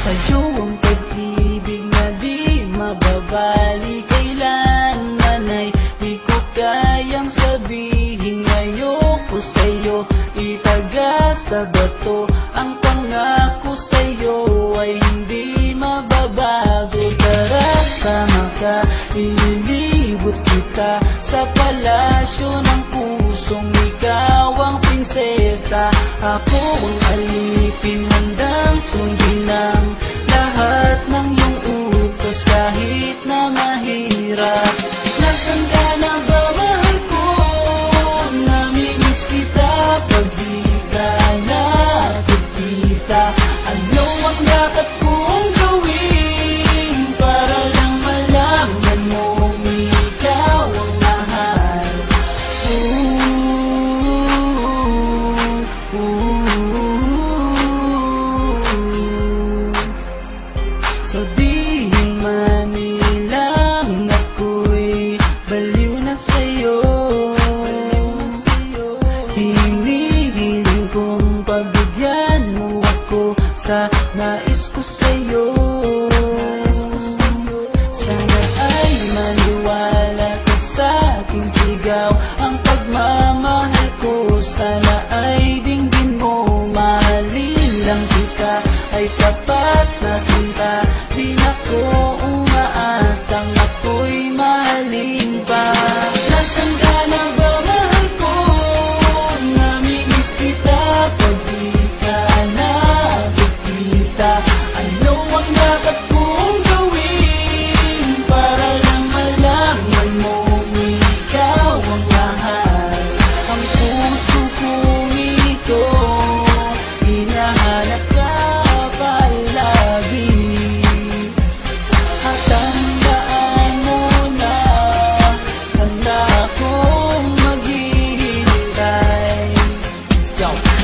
Sa'yo ang pag-ibig na di mababali, kailanman ay di ko kayang sabihin. Ayoko sa'yo itaga sa bato, ang pangako sa'yo ay hindi mababago. Tara, sama ka, ililibot kita sa palasyo ng pusong ikaw ang prinsesa. Ako ang alipin, handang sundin ang lahat ng iyong utos kahit na mahirap. Nasaan ka na ba, mahal ko? Namimiss kita pag di ka nakikita. Ano ang dapat kong gawin para lang malaman mo ikaw ang mahal? Sabihin man nilang ako'y baliw na sa'yo, hinihiling kong pabigyan mo ako sa nais ko sa'yo. Sana ay maniwala ka sa aking sigaw, ang pagmamahal ko sana ay dinggin mo. Mahalin lang kita ay sapat na sinta, di na ko umaasang ako'y mahalin pa. Nasaan ka na ba, mahal ko? Namimiss kita pag di ka nakikita. Ano ang dapat kong gawin para lang malaman mo ikaw ang mahal? Ang puso kong ito hinahanap ka palagi, at tandaan mo na handa akong maghihintay.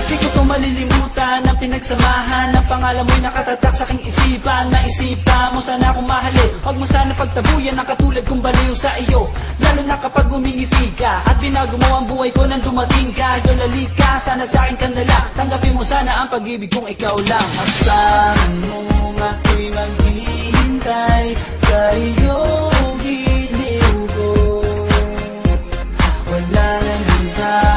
Di ko to malilimutan ang pinagsamahan ng pangalan mo'y nakatatak sa aking isipan. Naisipan mo sana akong mahalin, huwag mo sana pagtabuyan ang katulad kong baliw sa iyo. Lalo na kapag umingiti ka at binago mo ang buhay ko nang dumating ka. Yolali ka, sana sa akin ka nala, tanggapin mo sana ang pag-ibig kong ikaw lang. Asahan mo ako'y maghihintay sa iyong giliw ko. Wala nang hintay.